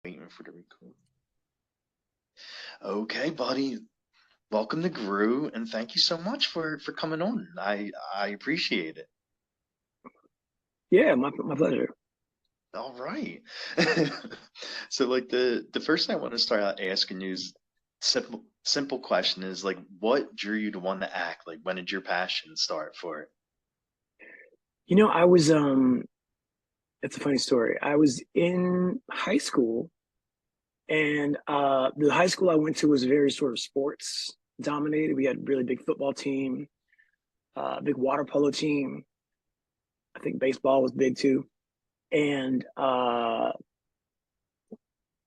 Waiting for the record. Okay, buddy. Welcome to Grue, and thank you so much for coming on. I appreciate it. Yeah, my pleasure. All right. So like the first thing I want to start out asking you is simple question is like what drew you to want to act? Like when did your passion start for it? I was it's a funny story. I was in high school and the high school I went to was very sort of sports dominated. We had a really big football team, big water polo team. I think baseball was big too. And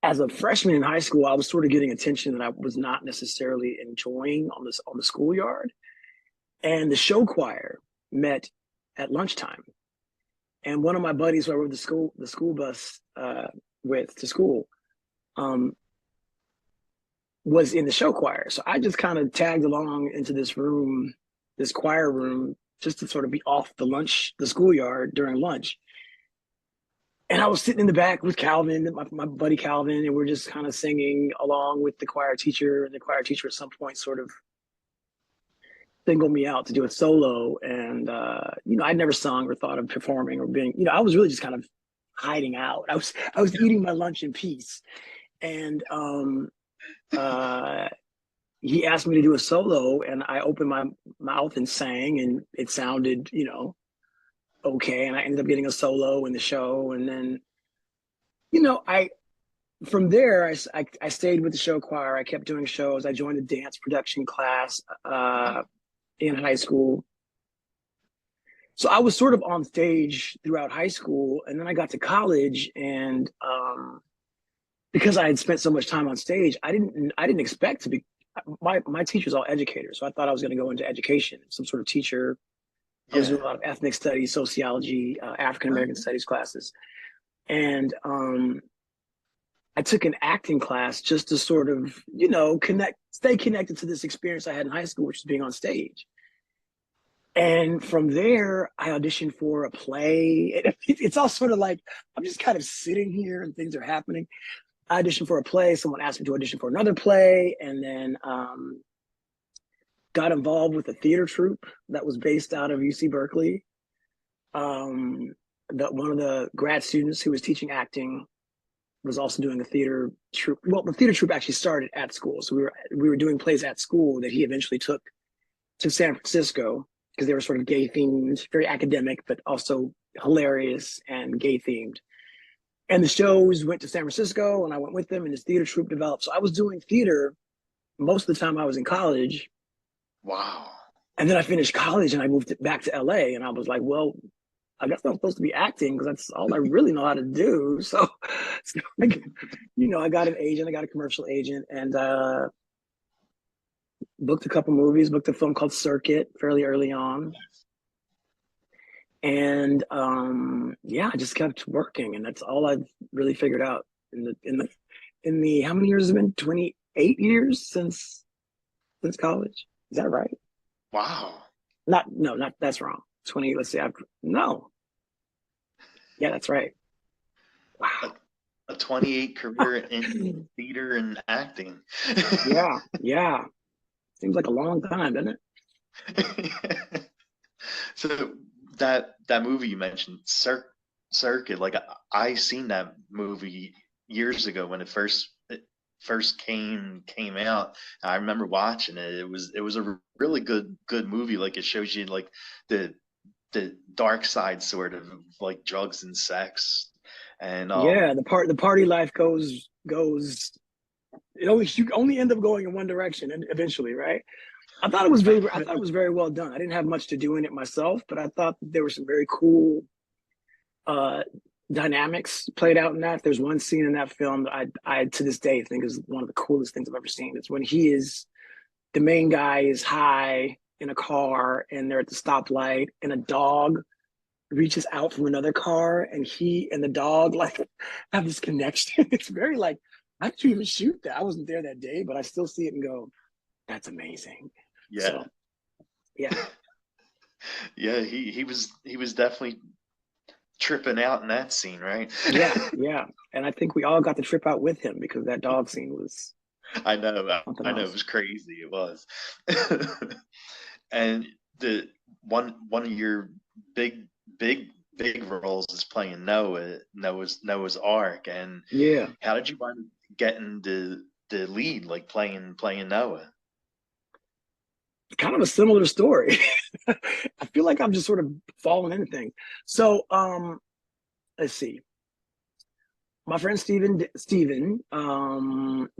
as a freshman in high school, I was sort of getting attention that I was not necessarily enjoying on the schoolyard. And the show choir met at lunchtime. And one of my buddies who I rode the school bus with to school was in the show choir. So I just kind of tagged along into this room, this choir room, just to sort of be off the schoolyard during lunch. And I was sitting in the back with Calvin, my buddy Calvin, and we're just kind of singing along with the choir teacher. And the choir teacher at some point sort of singled me out to do a solo. And, I'd never sung or thought of performing or being, I was really just kind of hiding out. I was eating my lunch in peace. And uh, he asked me to do a solo, and I opened my mouth and sang, and it sounded, okay. And I ended up getting a solo in the show. And then, I from there, I stayed with the show choir. I kept doing shows. I joined a dance production class in high school. So I was sort of on stage throughout high school, and then I got to college, and because I had spent so much time on stage, I didn't expect to be. My teacher's all educators, so I thought I was going to go into education, some sort of teacher. I was Yeah. doing a lot of ethnic studies, sociology, African American studies classes, and I took an acting class just to sort of, stay connected to this experience I had in high school, which is being on stage. And from there, I auditioned for a play. It's all sort of like I'm just kind of sitting here and things are happening. I auditioned for a play. Someone asked me to audition for another play, and then got involved with a theater troupe that was based out of UC Berkeley. One of the grad students who was teaching acting was also doing a theater troupe. Well, the theater troupe actually started at school, so we were doing plays at school that he eventually took to San Francisco because they were sort of gay themed, very academic, but also hilarious and gay themed. And the shows went to San Francisco, and I went with them, and this theater troupe developed. So I was doing theater most of the time I was in college. Wow. And then I finished college and I moved back to LA, and I was like, well, I guess I'm supposed to be acting because that's all I really know how to do. So I got an agent, I got a commercial agent, and booked a couple movies, booked a film called Circuit fairly early on. And I just kept working, and that's all I've really figured out in the how many years has it been? 28 years since college. Is that right? Wow. Not that's wrong. 20, let's see. No. Yeah, that's right. A, Wow. a 28 career in theater and acting. Yeah. Seems like a long time, doesn't it? So that movie you mentioned, Circuit, like I seen that movie years ago when it first came out. I remember watching it. It was a really good movie. Like it shows you like the the dark side sort of like drugs and sex. And Yeah, the party life goes. You only end up going in one direction and eventually, right? I thought it was very well done. I didn't have much to do in it myself, but I thought there were some very cool uh, dynamics played out in that. There's one scene in that film that I to this day think is one of the coolest things I've ever seen. It's when the main guy is high in a car and they're at the stoplight and a dog reaches out from another car and he and the dog like have this connection. It's very like, how did you even shoot that? I wasn't there that day, but I still see it and go, that's amazing. yeah. So yeah. Yeah, he was definitely tripping out in that scene, right? Yeah, yeah. And I think we all got to trip out with him because that dog scene was I know, something I know, it else. was crazy. It was. And the one of your big big big roles is playing Noah's Ark. And Yeah, how did you wind up getting the lead, like playing Noah? kind of a similar story. I feel like I'm just sort of falling into things. So, let's see. My friend Steven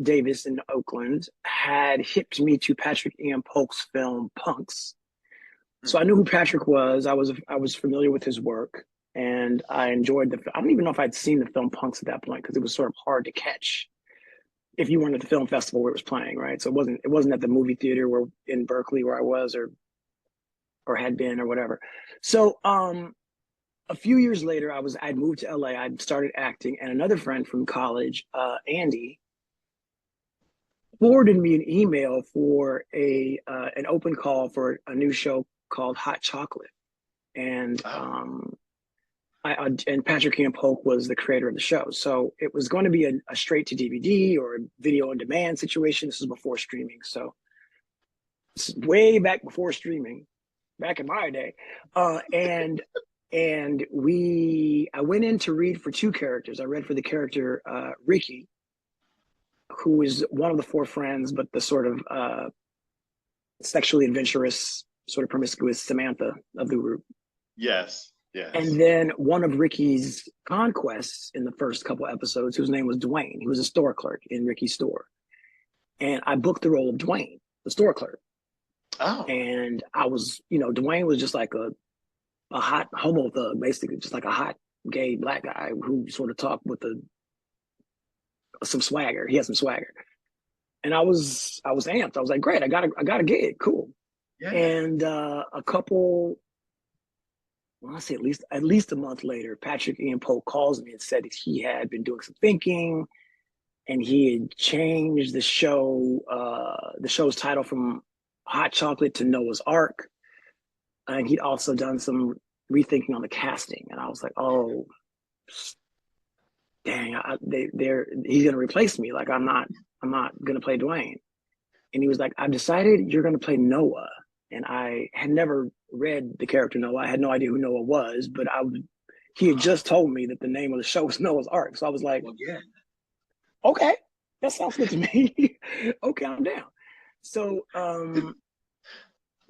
Davis in Oakland had hipped me to Patrik-Ian Polk's film Punks. So I knew who Patrick was. I was familiar with his work, and I enjoyed the. I don't even know if I'd seen the film Punks at that point because it was sort of hard to catch if you weren't at the film festival where it was playing, right? So it wasn't at the movie theater where in Berkeley where I was or had been or whatever. So a few years later, I'd moved to LA. I'd started acting, and another friend from college, Andy, forwarded me an email for a an open call for a new show called Hot Chocolate, and Oh, and Patrik-Ian Polk was the creator of the show. So it was going to be a straight to DVD or a video on demand situation. This was before streaming, so way back before streaming, back in my day, and I went in to read for two characters. I read for the character Ricky, who is one of the four friends, but the sort of sexually adventurous, sort of promiscuous Samantha of the group. yes, yes. And then one of Ricky's conquests in the first couple episodes, whose name was Dwayne. He was a store clerk in Ricky's store. And I booked the role of Dwayne, the store clerk. Oh, And I was, Dwayne was just like a hot homo thug, basically, just like a hot gay black guy who sort of talked with some swagger. He had some swagger. And I was amped. I was like, great, I got a gig, cool. yeah. And a couple, well, I say at least a month later, Patrik-Ian Polk calls me and said that he had been doing some thinking and he had changed the show's title from Hot Chocolate to Noah's Ark. And he'd also done some rethinking on the casting. And I was like, oh, dang, he's going to replace me. Like, I'm not going to play Dwayne. And he was like, I've decided you're going to play Noah. And I had never read the character Noah. I had no idea who Noah was, but he had just told me that the name of the show was Noah's Ark. So I was like, Well, yeah. okay, that sounds good to me. Okay, I'm down. So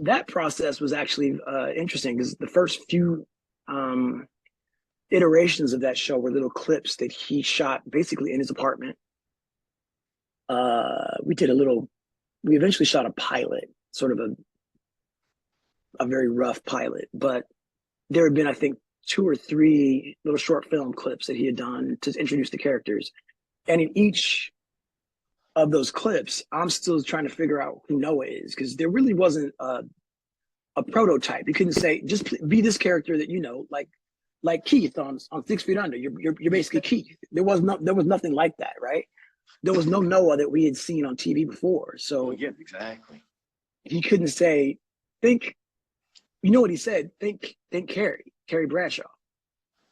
that process was actually interesting because the first few iterations of that show were little clips that he shot basically in his apartment. We eventually shot a pilot, sort of a very rough pilot, but there had been, I think, 2 or 3 little short film clips that he had done to introduce the characters. And in each of those clips, I'm still trying to figure out who Noah is because there really wasn't a prototype. You couldn't say, just be this character that like Keith on 6 Feet Under. You're basically Keith. There was nothing like that, right? There was no Noah that we had seen on TV before. So Yeah, exactly. he couldn't say, think, you know what he said? Think Carrie Bradshaw.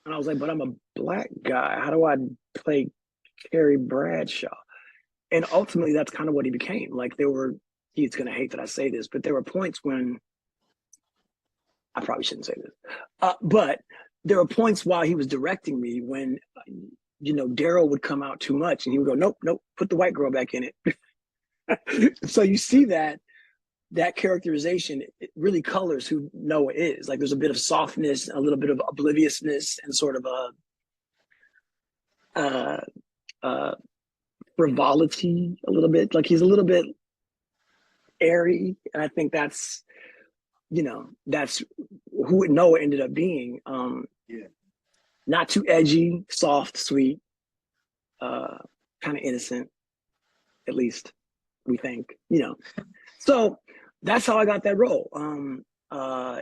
And I was like, but I'm a black guy. How do I play Carrie Bradshaw? And ultimately, that's kind of what he became. Like he's going to hate that I say this, but there were points when, I probably shouldn't say this, but there were points while he was directing me when, Darryl would come out too much and he would go, nope, put the white girl back in it. So you see that characterization, it really colors who Noah is. Like there's a bit of softness, a little bit of obliviousness, and sort of a frivolity a little bit. Like he's a little bit airy, and I think that's who Noah ended up being. Yeah. Not too edgy, soft, sweet, kind of innocent, at least we think. So that's how I got that role.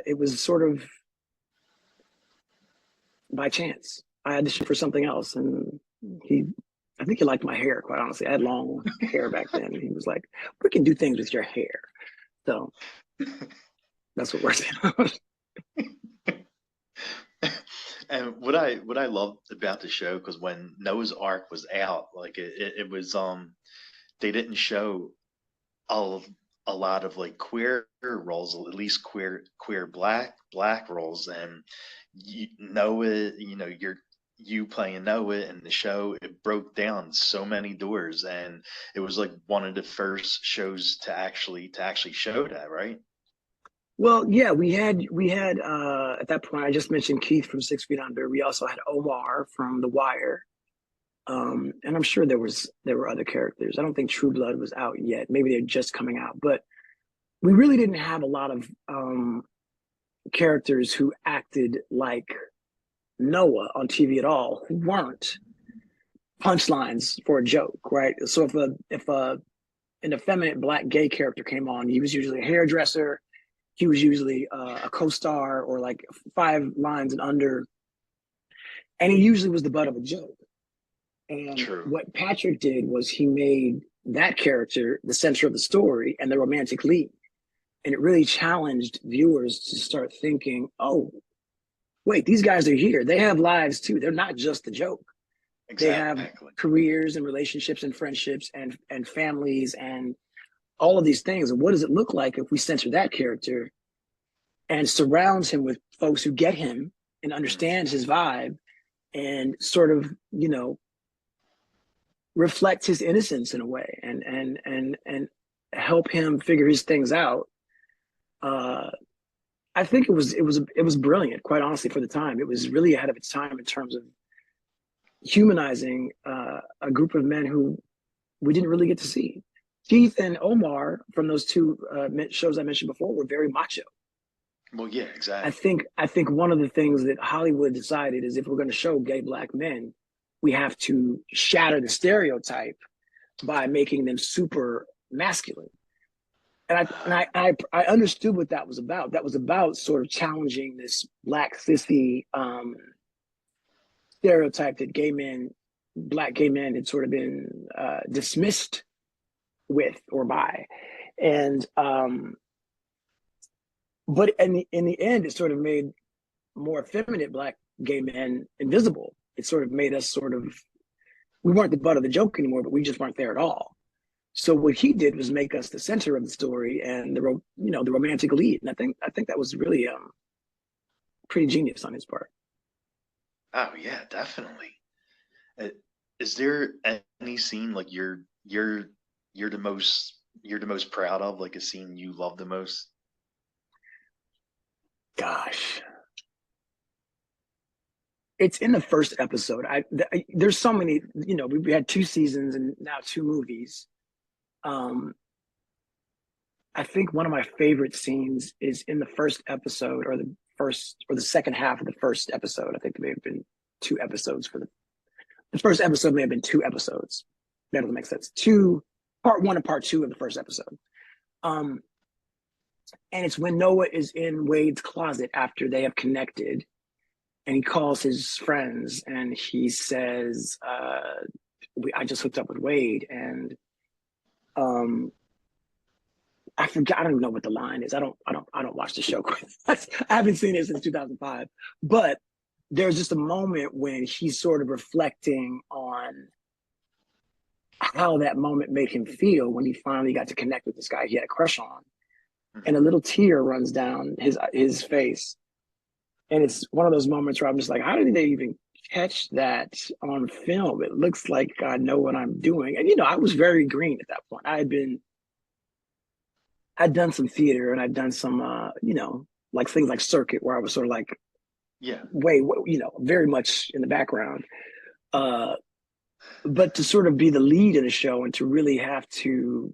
It was sort of by chance. I auditioned for something else, and I think he liked my hair, quite honestly. I had long hair back then. And he was like, we can do things with your hair. So that's what worked out. And what I loved about the show, because when Noah's Ark was out, like it was they didn't show a a lot of like queer roles, at least queer black roles, and Noah, you playing Noah in the show, it broke down so many doors, and it was like one of the first shows to actually show that, right? Well, yeah, we had at that point I just mentioned Keith from 6 Feet Under. We also had Omar from The Wire. And I'm sure there were other characters. I don't think True Blood was out yet. Maybe they're just coming out, but we really didn't have a lot of characters who acted like Noah on TV at all, who weren't punchlines for a joke, right? So if an effeminate black gay character came on, he was usually a hairdresser. He was usually a co-star or like 5 lines and under, and he usually was the butt of a joke. And True. what Patrick did was he made that character the center of the story and the romantic lead. And it really challenged viewers to start thinking, oh, wait, these guys are here. They have lives too. They're not just the joke. They have Exactly. careers and relationships and friendships and families and all of these things. And what does it look like if we censor that character and surrounds him with folks who get him and understands his vibe and sort of, reflect his innocence in a way and help him figure his things out. Uh, I think it was brilliant, quite honestly, for the time. It was really ahead of its time in terms of humanizing a group of men who we didn't really get to see. Keith and Omar from those two shows I mentioned before were very macho. Well, yeah, I exactly. think I think one of the things that Hollywood decided is if we're going to show gay black men, we have to shatter the stereotype by making them super masculine. And I understood what that was about. That was about sort of challenging this black sissy stereotype that black gay men, had sort of been dismissed with or by, and but in the end, it sort of made more effeminate black gay men invisible. It sort of made us sort of, we weren't the butt of the joke anymore, but we just weren't there at all. So what he did was make us the center of the story and the romantic lead. And I think that was really pretty genius on his part. Oh yeah, definitely. Uh, Is there any scene like you're the most proud of, like a scene you love the most? Gosh, it's in the first episode. There's so many. We had 2 seasons and now 2 movies. Um, I think one of my favorite scenes is in the first episode, or the second half of the first episode. I think there may have been 2 episodes for the first episode. May have been 2 episodes. That doesn't make sense. Part one and part two of the first episode. Um, and it's when Noah is in Wade's closet after they have connected, and he calls his friends and he says, "I just hooked up with Wade," and um, I forgot. I don't even know what the line is. I don't watch the show. I haven't seen it since 2005. But there's just a moment when he's sort of reflecting on how that moment made him feel when he finally got to connect with this guy he had a crush on, and a Mhm. little tear runs down his face. And it's one of those moments where I'm just like, how did they even catch that on film? It looks like I know what I'm doing. And I was very green at that point. I'd done some theater and I'd done some, like things like Circuit, where I was sort of like Yeah. very much in the background. Uh, but to sort of be the lead in a show and to really have to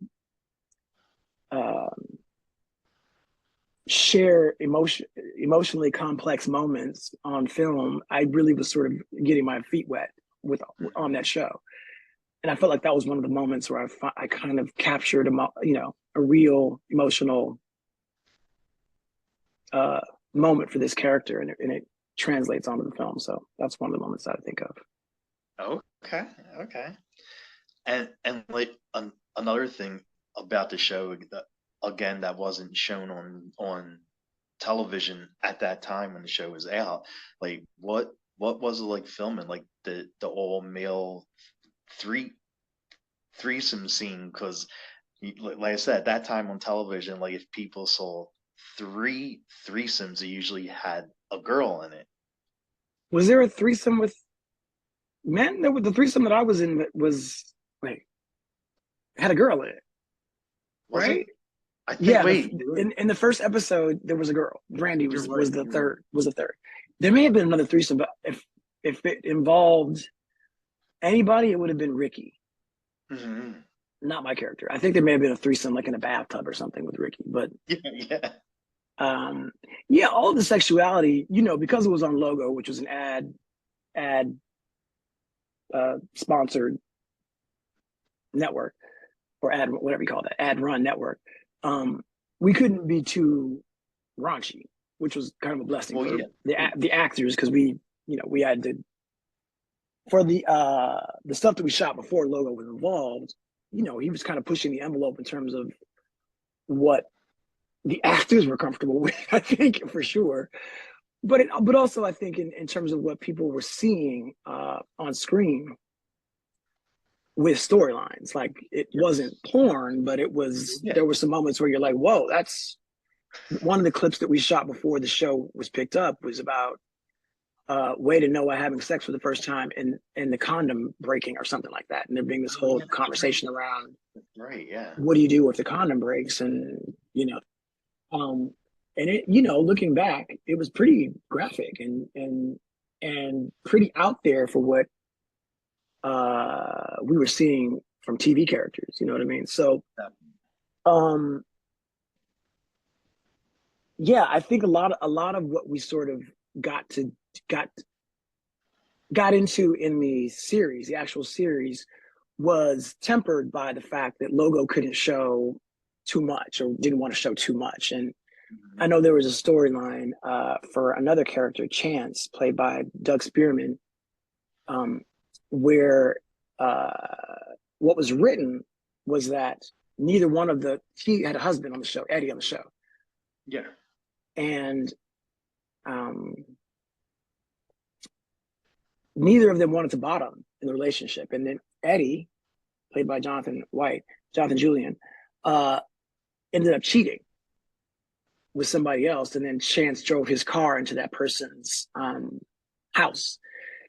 uh, share emotionally complex moments on film, I really was sort of getting my feet wet with Mhm. on that show. And I felt like that was one of the moments where I kind of captured a real emotional uh, moment for this character, and it translates onto the film. So that's one of the moments that I think of. Okay. Okay. And like another thing about the show that again that wasn't shown on television at that time when the show was out. Like what was it like filming like the all male three threesome scene? Because like I said, at that time on television, like if people saw three threesomes, they usually had a girl in it. Was there a threesome with men? There was the threesome that I was in that was wait had a girl in it, Was it? right? I think. Yeah, Wait. in the first episode there was a girl. Brandy You're was right. the You're right. third was the third. There may have been another threesome, but if it involved anybody, it would have been Ricky, Hmm. not my character. I think there may have been a threesome like in a bathtub or something with Ricky, but Yeah, yeah. um, yeah, all the sexuality, because it was on Logo, which was an ad sponsored network or ad whatever you call that ad run network. We couldn't be too raunchy, which was kind of a blessing Well, for yeah. the actors because we had to for the stuff that we shot before Logo was involved. He was kind of pushing the envelope in terms of what the actors were comfortable with. I think for sure, but also I think in terms of what people were seeing on screen with storylines. Like it wasn't porn, but it was. Yeah. There were some moments where you're like, "Whoa, that's." One of the clips that we shot before the show was picked up was about Wade and Noah having sex for the first time and the condom breaking or something like that, and there being this whole conversation around, Right. Yeah. what do you do if the condom breaks, and and it looking back, it was pretty graphic and pretty out there for what we were seeing from TV characters. You know what I mean? So, yeah, I think a lot of what we sort of got into in the actual series, was tempered by the fact that Logo couldn't show too much or didn't want to show too much. And I know there was a storyline for another character, Chance, played by Doug Spearman, where what was written was that neither one of he had a husband on the show, Eddie on the show. Yeah. And neither of them wanted to bottom in the relationship. And then Eddie, played by Jonathan Julian, ended up cheating with somebody else. And then Chance drove his car into that person's house.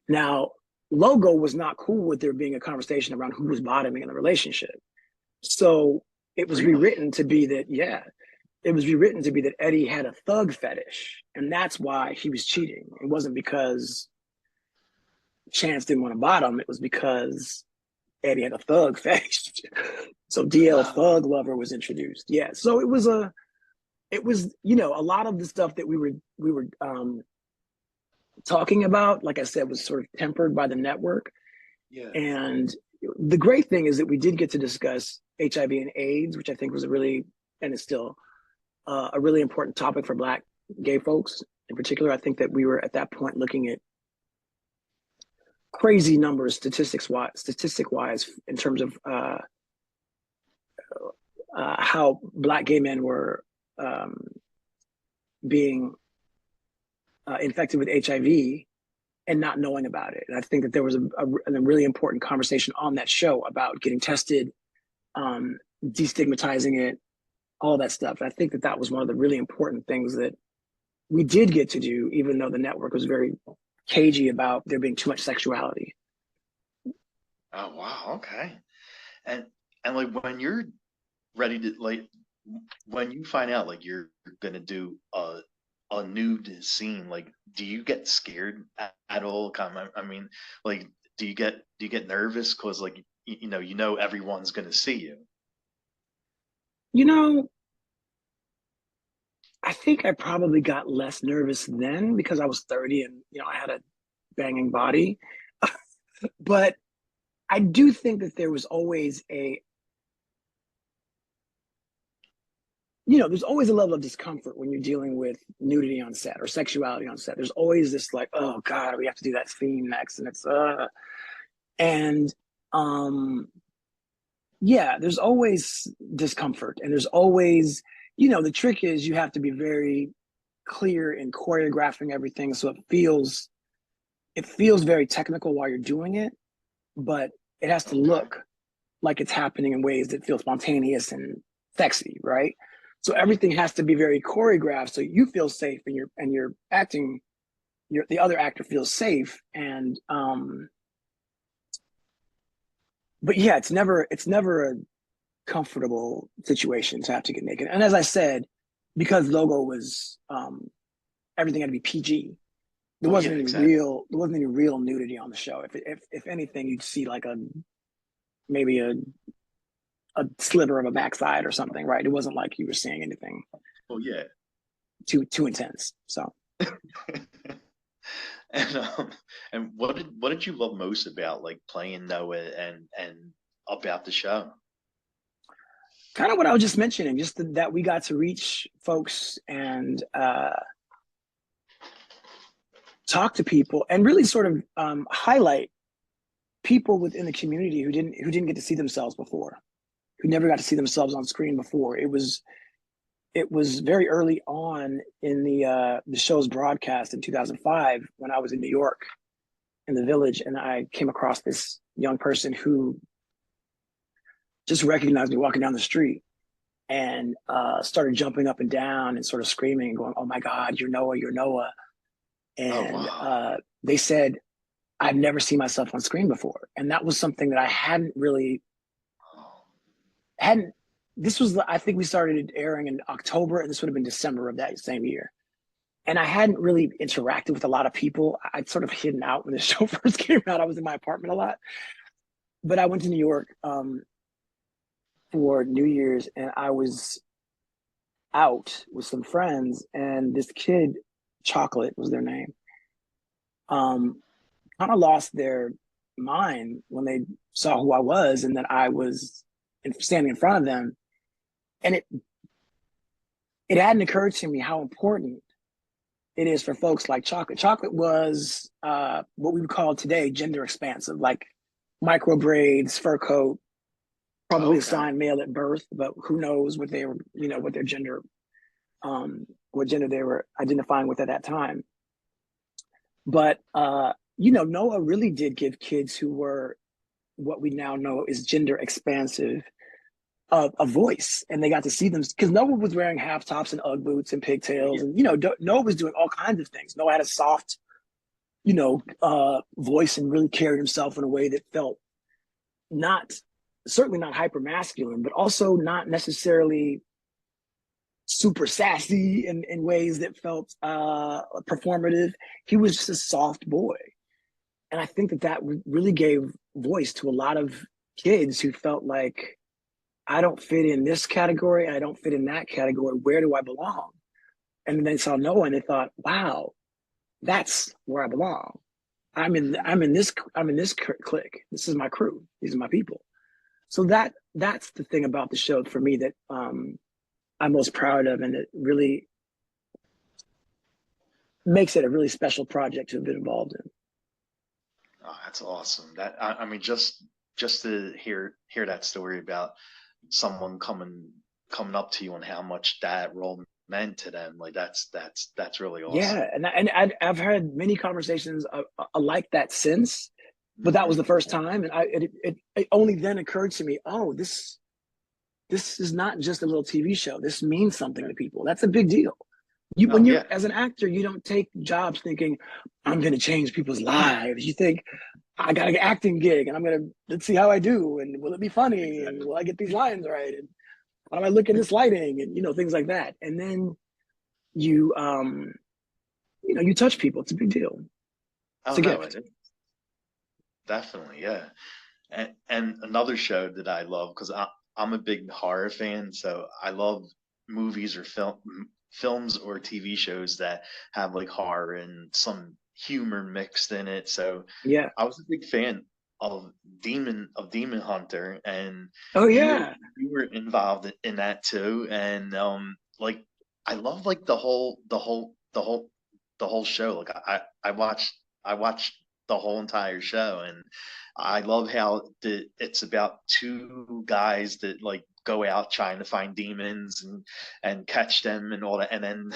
Now, Logo was not cool with there being a conversation around who was bottoming in the relationship. So it was rewritten to be that, Eddie had a thug fetish, and that's why he was cheating. It wasn't because Chance didn't want to bottom. It was because Eddie had a thug fetish. So DL Thug Lover was introduced. Yeah. So it was a lot of the stuff that we were talking about, like I said, was sort of tempered by the network. Yeah. And the great thing is that we did get to discuss HIV and AIDS, which I think was and it's still a really important topic for Black gay folks in particular. I think that we were at that point looking at crazy numbers statistic wise in terms of how Black gay men were being infected with HIV and not knowing about it. And I think that there was a really important conversation on that show about getting tested, destigmatizing it, all that stuff. I think that was one of the really important things that we did get to do, even though the network was very cagey about there being too much sexuality. Oh wow, okay. And like when you're ready to when you find out like you're gonna do a nude scene, like do you get scared at all? I mean, like do you get nervous because like you know everyone's gonna see you? I think I probably got less nervous then because I was 30 and I had a banging body. But I do think that there was always there's always a level of discomfort when you're dealing with nudity on set or sexuality on set. There's always this like, oh God, we have to do that scene next. And it's yeah, there's always discomfort, and there's always, the trick is you have to be very clear in choreographing everything, so it feels very technical while you're doing it, but it has to look like it's happening in ways that feel spontaneous and sexy, right? So everything has to be very choreographed, so you feel safe, and you're acting. The other actor feels safe, and but yeah, it's never a comfortable situation to have to get naked. And as I said, because logo was everything had to be PG. There wasn't any real nudity on the show. If anything, you'd see like maybe a sliver of a backside or something, right? It wasn't like you were seeing anything. Oh yeah. Too intense. So. And what did you love most about like playing Noah and about the show? Kind of what I was just mentioning, just that we got to reach folks and talk to people and really sort of highlight people within the community who didn't get to see themselves before, who never got to see themselves on screen before. It was very early on in the show's broadcast in 2005 when I was in New York in the Village, and I came across this young person who just recognized me walking down the street and started jumping up and down and sort of screaming and going, "Oh my God, you're Noah, you're Noah." And Oh, wow. they said, "I've never seen myself on screen before." And that was something that I hadn't really, this was, I think we started airing in October, and this would have been December of that same year. And I hadn't really interacted with a lot of people. I'd sort of hidden out when the show first came out. I was in my apartment a lot. But I went to New York for New Year's, and I was out with some friends, and this kid, Chocolate was their name, kind of lost their mind when they saw who I was and that I was standing in front of them. And it hadn't occurred to me how important it is for folks like Chocolate. Chocolate was what we would call today gender expansive, like micro braids, fur coat, probably assigned male at birth, but who knows what they were, what their gender, what gender they were identifying with at that time. But Noah really did give kids who were what we now know is gender expansive a voice, and they got to see them because Noah was wearing half tops and Ugg boots and pigtails, and Noah was doing all kinds of things. Noah had a soft, voice and really carried himself in a way that felt certainly not hyper masculine, but also not necessarily super sassy in ways that felt performative. He was just a soft boy, and I think that really gave voice to a lot of kids who felt like, I don't fit in this category, I don't fit in that category. Where do I belong? And then they saw Noah and they thought, wow, that's where I belong. I'm in this clique. This is my crew. These are my people. So that's the thing about the show for me that I'm most proud of, and it really makes it a really special project to have been involved in. Oh, that's awesome. That I mean, just to hear that story about someone coming up to you and how much that role meant to them, like that's really awesome. Yeah, and I've had many conversations like that since, but that was the first time, and it only then occurred to me, oh, this is not just a little TV show. This means something to people. That's a big deal. When you're as an actor, you don't take jobs thinking I'm going to change people's lives. You think I got an acting gig, and let's see how I do, and will it be funny, and will I get these lines right, and how do I look in this lighting, and things like that. And then you you touch people. It's a big deal. It's a gift. Definitely, yeah. And another show that I love, because I'm a big horror fan, so I love movies or films or TV shows that have like horror and some humor mixed in it. So yeah, I was a big fan of Demon Hunter, and you were involved in that too. And like I love like the whole show. Like I watched the whole entire show, and I love how it's about two guys that like go out trying to find demons and catch them and all that, and then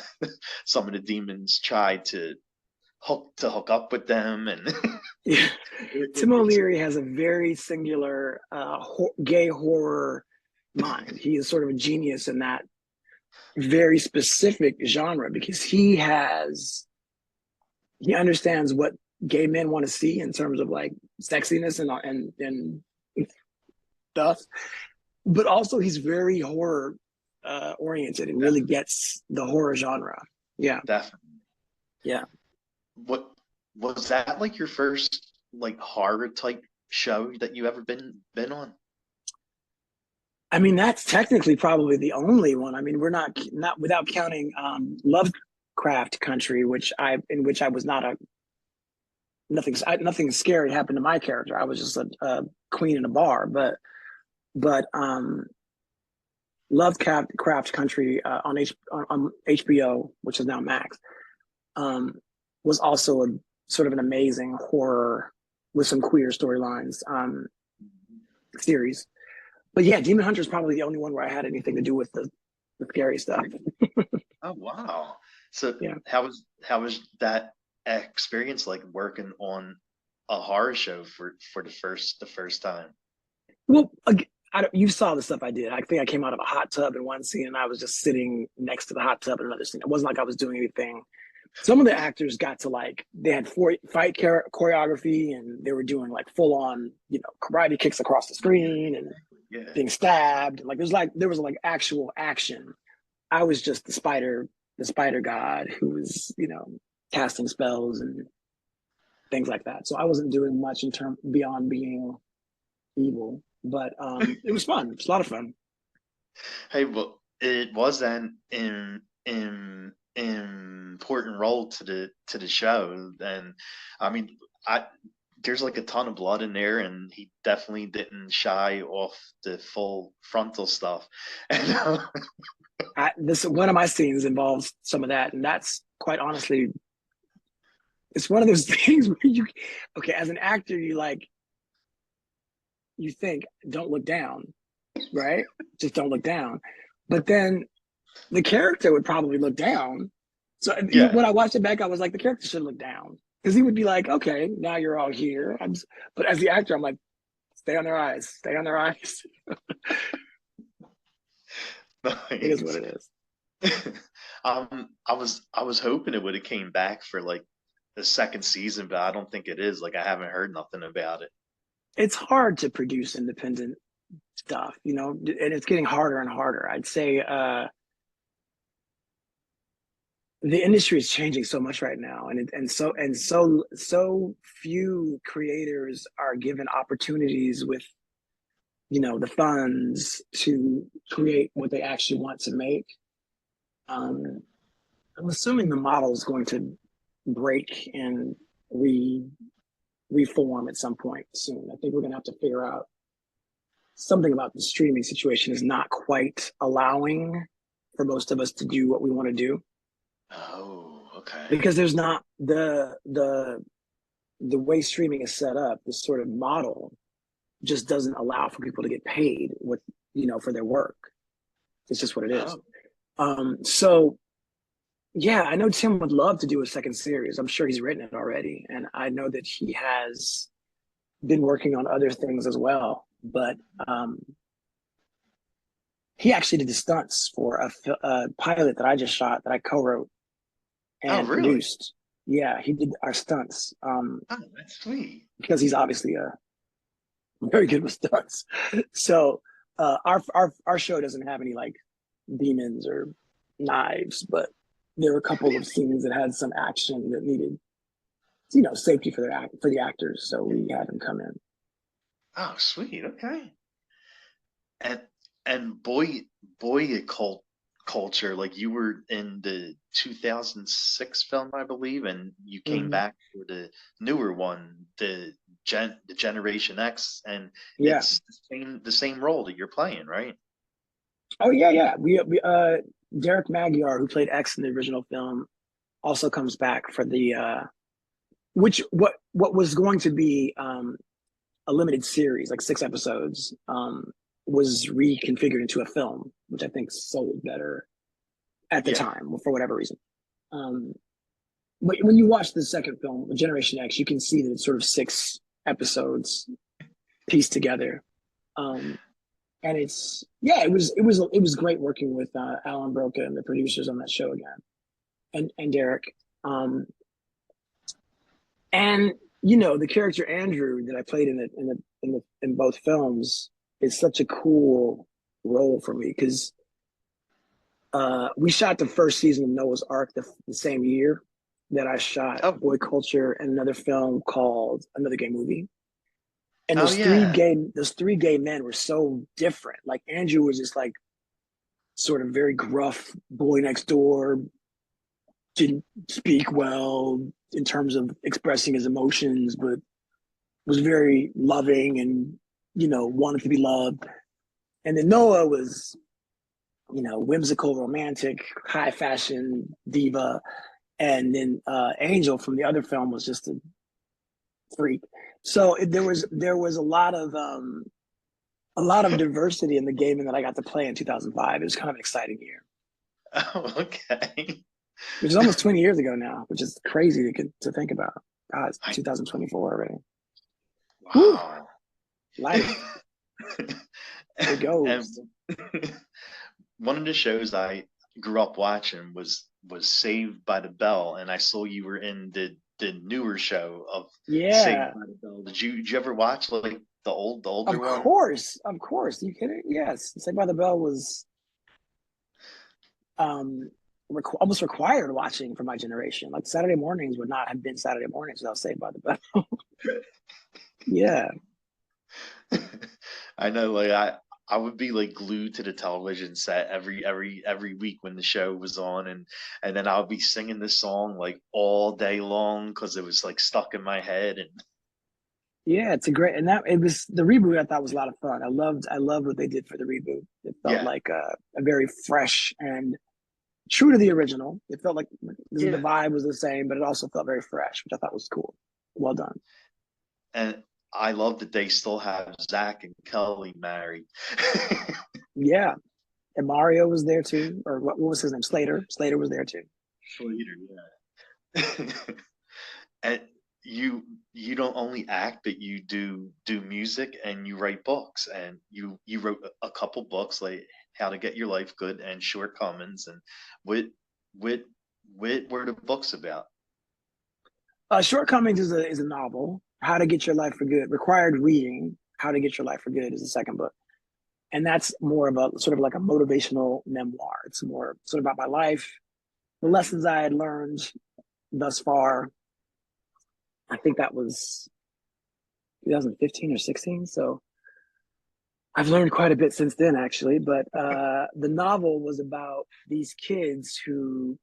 some of the demons try to hook up with them, and Yeah. Tim O'Leary has a very singular gay horror mind. He is sort of a genius in that very specific genre, because he understands what gay men want to see in terms of like sexiness and stuff, but also he's very horror oriented and really gets the horror genre. Yeah, definitely. yeah. What was that, like your first like horror type show that you ever been on? I mean, that's technically probably the only one. I mean, we're not without counting Lovecraft Country, in which I was not nothing scary happened to my character. I was just a queen in a bar. But Lovecraft Country on HBO, which is now Max, was also a sort of an amazing horror with some queer storylines series. But yeah, Demon Hunter is probably the only one where I had anything to do with the scary stuff. Oh wow! So yeah, how was that experience like working on a horror show for the first time? well, you saw the stuff I did. I think I came out of a hot tub in one scene, and I was just sitting next to the hot tub in another scene. It wasn't like I was doing anything. Some of the actors got to like, they had fight choreography, and they were doing like full on, karate kicks across the screen and being stabbed. Like there was like actual action. I was just the spider god who was, casting spells and things like that. So I wasn't doing much beyond being evil, but it was fun. It was a lot of fun. Hey, well, it was an important role to the show, and I mean, there's like a ton of blood in there, and he definitely didn't shy off the full frontal stuff. And one of my scenes involves some of that, and that's quite honestly, it's one of those things where as an actor, you think, don't look down, right? Just don't look down. But then the character would probably look down. So when I watched it back, I was like, the character should look down, because he would be like, okay, now you're all here. But as the actor, I'm like, stay on their eyes, stay on their eyes. Nice. It is what it is. I was hoping it would have came back for like the second season, but I don't think it is. Like I haven't heard nothing about it. It's hard to produce independent stuff, and it's getting harder and harder. I'd say the industry is changing so much right now, and so few creators are given opportunities with the funds to create what they actually want to make. I'm assuming the model is going to break and reform at some point soon. I think we're going to have to figure out something about the streaming situation is not quite allowing for most of us to do what we want to do. Oh, okay. Because there's not the way streaming is set up, this sort of model just doesn't allow for people to get paid for their work. It's just what it is. Oh. So yeah, I know Tim would love to do a second series. I'm sure he's written it already, and I know that he has been working on other things as well. But he actually did the stunts for a pilot that I just shot, that I co-wrote and produced. Yeah, he did our stunts. Oh, that's sweet. Because he's obviously very good with stunts. So our show doesn't have any like demons or knives, but there were a couple of scenes that had some action that needed, safety for the actors. So we had them come in. Oh, sweet. Okay. And boy, Coulture, like you were in the 2006 film, I believe, and you came back for the newer one, the Generation X, and it's the same role that you're playing, right? Oh yeah. We Derek Magyar, who played X in the original film, also comes back for the what was going to be a limited series, like 6 episodes. was reconfigured into a film, which I think sold better at the time for whatever reason. But when you watch the second film, Generation X, you can see that it's sort of 6 episodes pieced together. And it was great working with Alan Broca and the producers on that show again, and Derek. And the character Andrew that I played in both films is such a cool role for me, because we shot the first season of Noah's Ark the same year that I shot Boy Coulture and another film called Another Gay Movie. And those three gay men were so different. Like Andrew was just like sort of very gruff boy next door, didn't speak well in terms of expressing his emotions, but was very loving and, wanted to be loved. And then Noah was, whimsical, romantic, high fashion diva. And then Angel from the other film was just a freak. So there was a lot of diversity in the game that I got to play in 2005. It was kind of an exciting year. Oh, okay. Which is almost 20 years ago now, which is crazy to think about. God, it's 2024 already. Wow. Woo! Life. It goes. One of the shows I grew up watching was Saved by the Bell, and I saw you were in the newer show of Saved by the Bell. Did you ever watch like the older one? Of course. Are you kidding? Yes. Saved by the Bell was almost required watching for my generation. Like Saturday mornings would not have been Saturday mornings without Saved by the Bell. Yeah. I know, like I would be like glued to the television set every week when the show was on, and then I would be singing this song like all day long because it was like stuck in my head. And yeah, it's a great, and it was the reboot. I thought was a lot of fun. I loved what they did for the reboot. It felt like a very fresh and true to the original. It felt like the vibe was the same, but it also felt very fresh, which I thought was cool. Well done. And I love that they still have Zach and Kelly married. Yeah. And Mario was there too. Or what was his name? Slater. Slater was there too. Slater, yeah. And you don't only act, but you do music and you write books. And you wrote a couple books like How to Get Your Life Good and Shortcomings. And what were the books about? Shortcomings is a novel. How to Get Your Life for Good. Required reading. How to Get Your Life for Good is the second book. And that's more of a sort of like a motivational memoir. It's more sort of about my life, the lessons I had learned thus far. I think that was 2015 or 16. So I've learned quite a bit since then, actually. But the novel was about these kids who,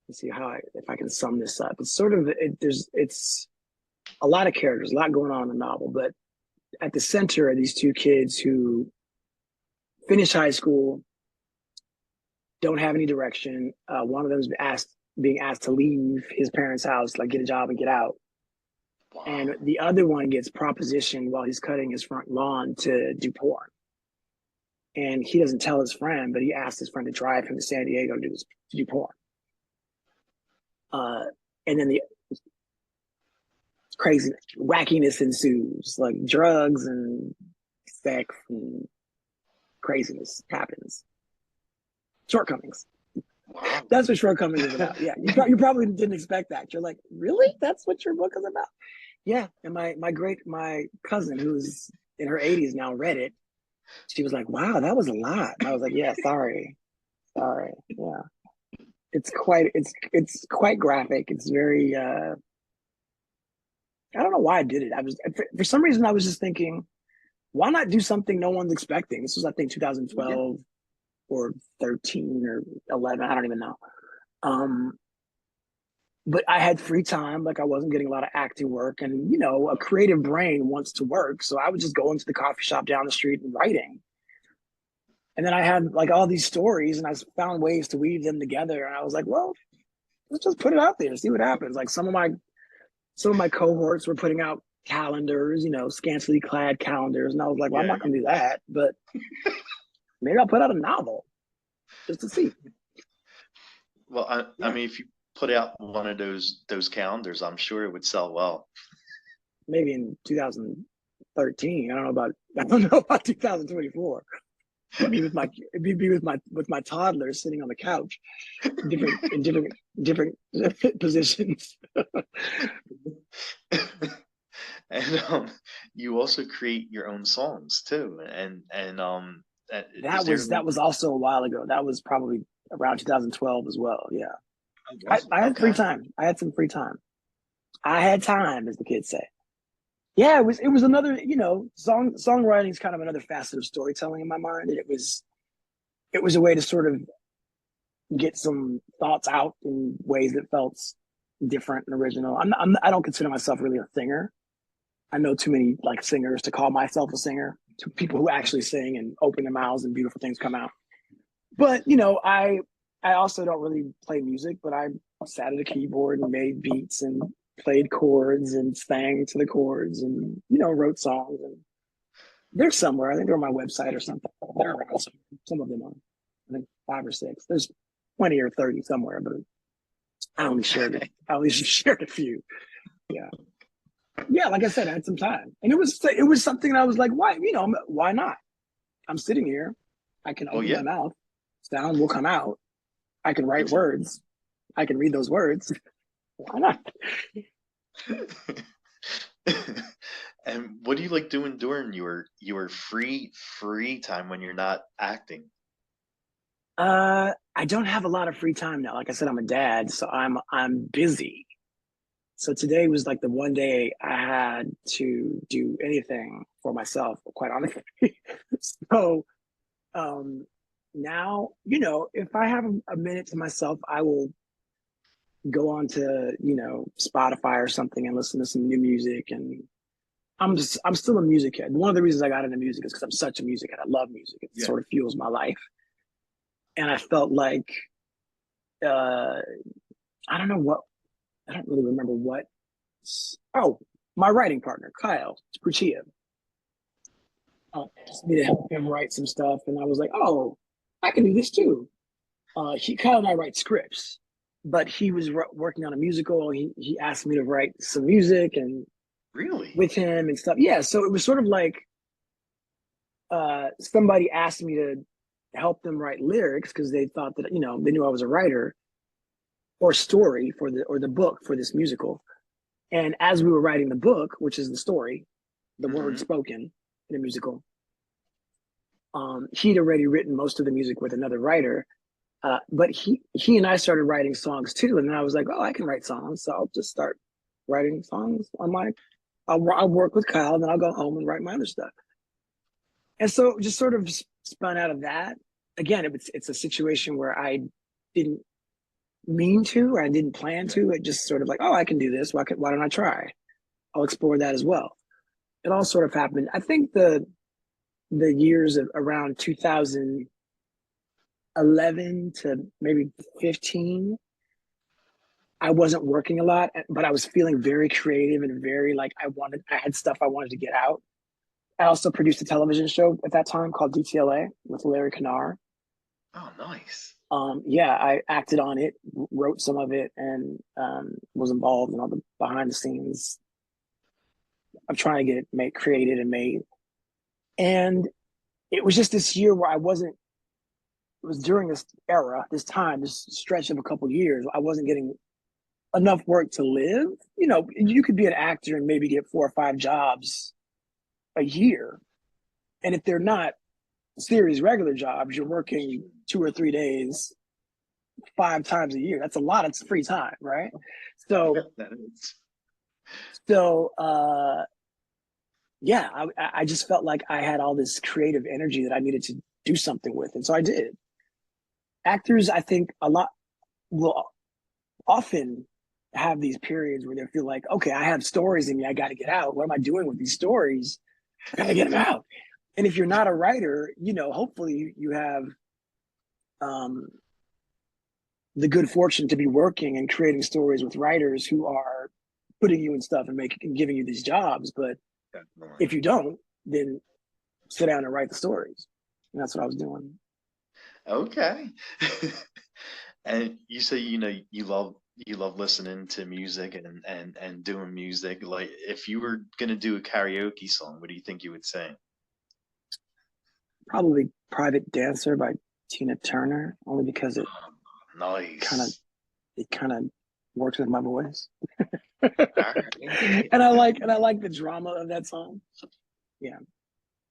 let's see if I can sum this up. It's sort of, it's a lot of characters, a lot going on in the novel, but at the center are these two kids who finish high school, don't have any direction. One of them is being asked to leave his parents' house, like get a job and get out. Wow. And the other one gets propositioned while he's cutting his front lawn to do porn. And he doesn't tell his friend, but he asked his friend to drive him to San Diego to do porn. And then the crazy wackiness ensues, like drugs and sex and craziness happens. Shortcomings. That's what Shortcomings is about. Yeah, you probably didn't expect that. You're like, really? That's what your book is about? Yeah. And my cousin, who's in her 80s now, read it. She was like, wow, that was a lot. And I was like, yeah, sorry. Yeah. It's quite graphic. It's very I don't know why I did it. For some reason I was just thinking, why not do something no one's expecting? This was, I think, 2012 or 13 or 11. I don't even know. But I had free time. Like I wasn't getting a lot of acting work, and a creative brain wants to work. So I would just go into the coffee shop down the street and writing. And then I had like all these stories, and I found ways to weave them together. And I was like, well, let's just put it out there and see what happens. Like some of my cohorts were putting out calendars, scantily clad calendars. And I was like, well, I'm Yeah. not going to do that, but maybe I'll put out a novel just to see. Well, I mean, if you put out one of those calendars, I'm sure it would sell well. Maybe in 2013. I don't know about 2024. It'd be with my toddler sitting on the couch, different positions. And you also create your own songs too. And is That was also a while ago. That was probably around 2012 as well. Yeah. I had free okay. time. I had some free time. I had time, as the kids say. Yeah, it was another, songwriting is kind of another facet of storytelling in my mind. And it was a way to sort of get some thoughts out in ways that felt different and original. I don't consider myself really a singer. I know too many like singers to call myself a singer, to people who actually sing and open their mouths and beautiful things come out. But, I also don't really play music, but I sat at a keyboard and made beats and played chords and sang to the chords and, wrote songs. And they're somewhere. I think they're on my website or something. They're around somewhere. Some of them are. I think 5 or 6. There's 20 or 30 somewhere, but I only shared a few. Yeah. Yeah, like I said, I had some time. And it was something that I was like, why not? I'm sitting here. I can open my mouth. Sound will come out. I can write words. I can read those words. Why not? And what do you like doing during your free time when you're not acting? I don't have a lot of free time now. Like I said, I'm a dad, so I'm busy. So today was like the one day I had to do anything for myself, quite honestly. So now, if I have a minute to myself, I will go on to, Spotify or something and listen to some new music. And I'm still a music head. One of the reasons I got into music is because I'm such a music head. I love music. It sort of fuels my life. And I felt like, I don't really remember what. Oh, my writing partner, Kyle Patrik-Ian, asked me to help him write some stuff. And I was like, oh, I can do this too. Kyle and I write scripts, but he was working on a musical. He asked me to write some music and Really with him and stuff. Yeah, so it was sort of like somebody asked me to help them write lyrics because they thought that they knew I was a writer or story or the book for this musical. And as we were writing the book, which is the story, the word spoken in a musical, he'd already written most of the music with another writer. But he and I started writing songs too. And then I was like, oh, I can write songs. So I'll just start writing songs on I'll work with Kyle, and then I'll go home and write my other stuff. And so it just sort of spun out of that. Again, it's a situation where I didn't mean to, or I didn't plan to. It just sort of like, oh, I can do this. Why don't I try? I'll explore that as well. It all sort of happened. I think the years of around 2011 to maybe 15, I wasn't working a lot, but I was feeling very creative and very like I had stuff I wanted to get out. I also produced a television show at that time called DTLA with Larry Kinnar. Oh, nice. I acted on it, wrote some of it, and was involved in all the behind the scenes of trying to get it created and made. And it was just this year where it was during this stretch of a couple of years, I wasn't getting enough work to live. You could be an actor and maybe get 4 or 5 jobs a year. And if they're not serious regular jobs, you're working 2 or 3 days, 5 times a year. That's a lot of free time, right? So, I just felt like I had all this creative energy that I needed to do something with. And so I did. Actors, I think a lot will often have these periods where they feel like, okay, I have stories in me. I got to get out. What am I doing with these stories? I got to get them out. And if you're not a writer, hopefully you have the good fortune to be working and creating stories with writers who are putting you in stuff and giving you these jobs. But Definitely. if you don't, then sit down and write the stories. And that's what I was doing. Okay. And you say, you love listening to music and doing music. Like, if you were gonna do a karaoke song, what do you think you would sing? Probably Private Dancer by Tina Turner, only because it kind of Nice. works with my voice. All right. And I like the drama of that song. Yeah.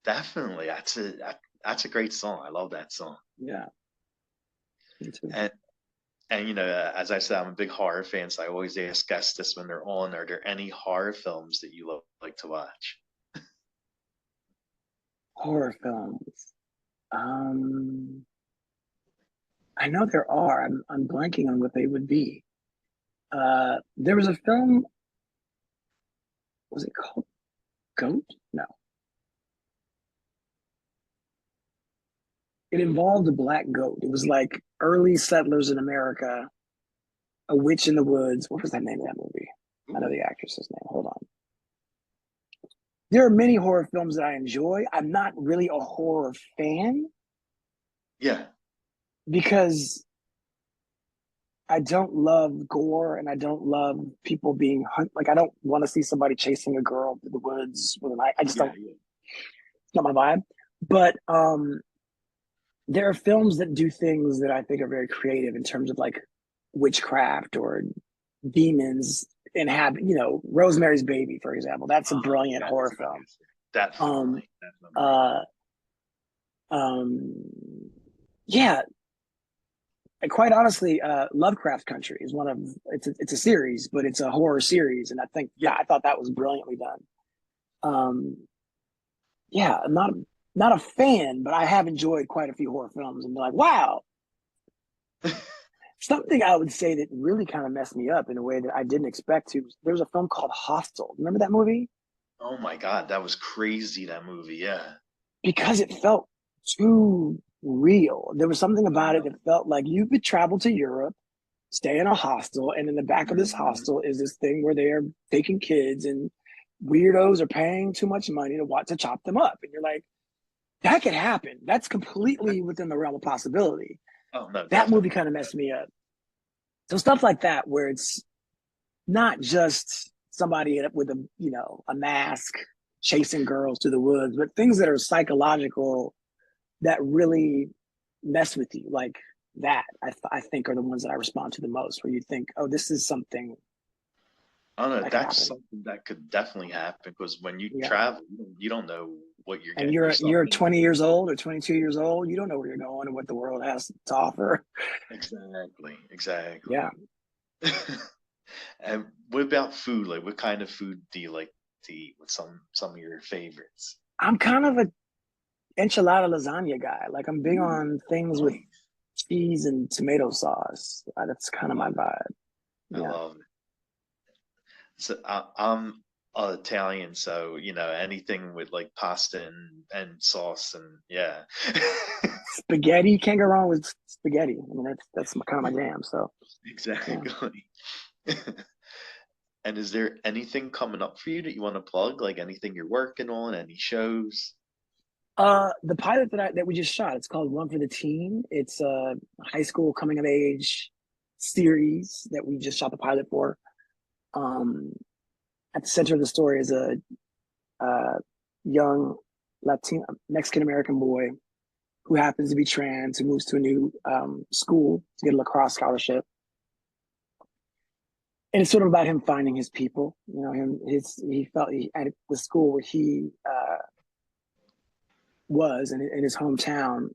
Definitely. That's a great song. I love that song. Yeah. Me too. And as I said, I'm a big horror fan, so I always ask guests this when they're on. Are there any horror films that you like to watch? Horror films. I know there are. I'm blanking on what they would be. There was a film. Was it called Goat? No. It involved a black goat. It was like early settlers in America, a witch in the woods. What was the name of that movie? I know the actress's name. Hold on. There are many horror films that I enjoy. I'm not really a horror fan. Yeah. Because I don't love gore and I don't love people being like, I don't want to see somebody chasing a girl through the woods with a knife. I just don't. Yeah. It's not my vibe. But there are films that do things that I think are very creative in terms of like witchcraft or demons and have, Rosemary's Baby, for example. That's a brilliant horror film. Definitely. Yeah. And quite honestly, Lovecraft Country is it's a series, but it's a horror series. And I thought that was brilliantly done. Yeah, I'm not a fan, but I have enjoyed quite a few horror films and be like, wow. Something I would say that really kind of messed me up in a way that I didn't expect to. There was a film called Hostel. Remember that movie? Oh my God, that was crazy, that movie, yeah. Because it felt too real. There was something about it that felt like you could travel to Europe, stay in a hostel, and in the back of this hostel is this thing where they're taking kids and weirdos are paying too much money to chop them up. And you're like, that could happen. That's completely within the realm of possibility. Oh no, that movie kind of messed me up. So stuff like that, where it's not just somebody with a mask chasing girls through the woods, but things that are psychological that really mess with you, like that. I think are the ones that I respond to the most, where you think, oh, this is something. Oh no, that's something that could definitely happen, because when you travel, you don't know what you're getting. And you're 20 years old or 22 years old. You don't know where you're going and what the world has to offer. Exactly. Yeah. And what about food? Like, what kind of food do you like to eat? With some of your favorites? I'm kind of a enchilada lasagna guy. Like, I'm big on things with cheese and tomato sauce. That's kind of my vibe. I love it. So I'm Italian, so anything with like pasta and sauce, and yeah. Spaghetti, can't go wrong with spaghetti. I mean, that's kind of my jam. So exactly. Yeah. And is there anything coming up for you that you want to plug? Like anything you're working on? Any shows? The pilot that we just shot, it's called One for the Team. It's a high school coming of age series that we just shot the pilot for. At the center of the story is a young Mexican American boy who happens to be trans, who moves to a new school to get a lacrosse scholarship. And it's sort of about him finding his people. He felt at the school where he was in his hometown,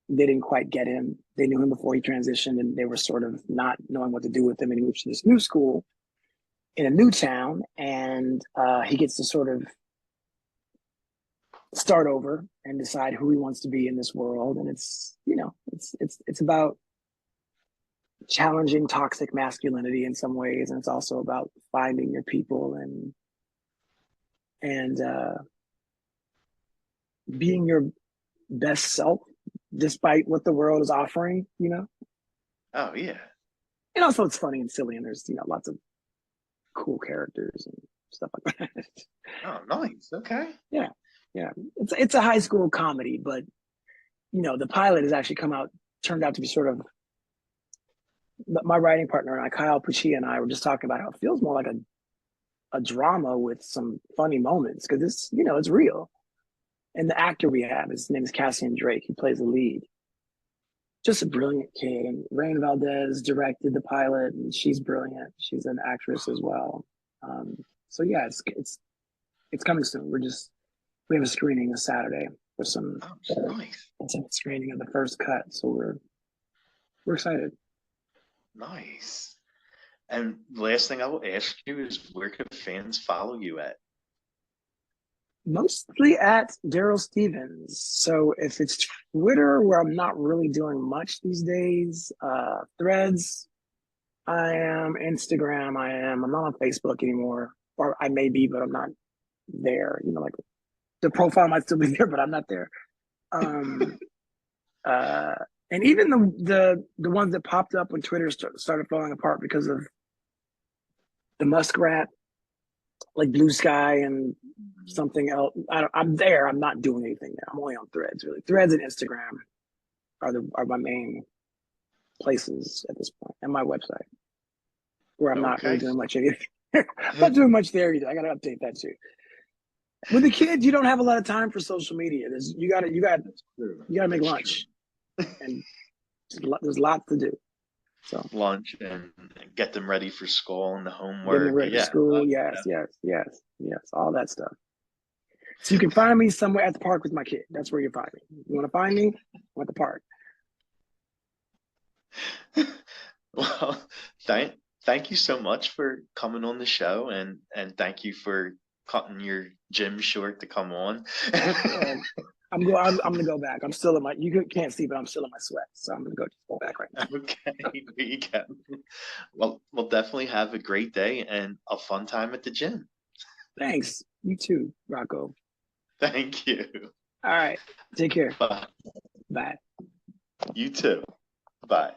they didn't quite get him. They knew him before he transitioned, and they were sort of not knowing what to do with him. And he moves to this new school in a new town, and he gets to sort of start over and decide who he wants to be in this world. And it's about challenging toxic masculinity in some ways, and it's also about finding your people and being your best self despite what the world is offering. Oh yeah. And also it's funny and silly, and there's lots of cool characters and stuff like that. Oh, nice. Okay. Yeah, it's a high school comedy, but the pilot has actually turned out to be sort of, my writing partner and I, Kyle Pucci, and I were just talking about how it feels more like a drama with some funny moments, because it's real. And the actor we have, his name is Cassian Drake. He plays the lead. Just a brilliant kid. And Rain Valdez directed the pilot, and she's brilliant. She's an actress as well. So yeah, it's coming soon. We have a screening this Saturday for some nice. screening of the first cut. So we're excited. Nice. And the last thing I will ask you is, where can fans follow you at? Mostly at Darryl Stephens. So if it's Twitter, where I'm not really doing much these days, Threads, I am. Instagram, I am. I'm not on Facebook anymore, or I may be, but I'm not there. Like the profile might still be there, but I'm not there. And even the ones that popped up when Twitter started falling apart because of the muskrat, like Blue Sky and something else. I'm there. I'm not doing anything there. I'm only on Threads, really. Threads and Instagram are my main places at this point, and my website, where I'm not really doing much anything. I'm not doing much there either. I got to update that too. With the kids, you don't have a lot of time for social media. You got to make lunch, and there's lots to do. So lunch and get them ready for school and the homework. Get them ready for school. Yes, all that stuff. So you can find me somewhere at the park with my kid. That's where you find me. You want to find me? I'm at the park. Well, thank you so much for coming on the show, and thank you for cutting your gym short to come on. I'm gonna go back. I'm still you can't see, but I'm still in my sweat, so I'm gonna go back right now. Okay, there you go. Well, we'll definitely have a great day and a fun time at the gym. Thanks. You too, Rocco. Thank you. All right. Take care. Bye. Bye. You too. Bye.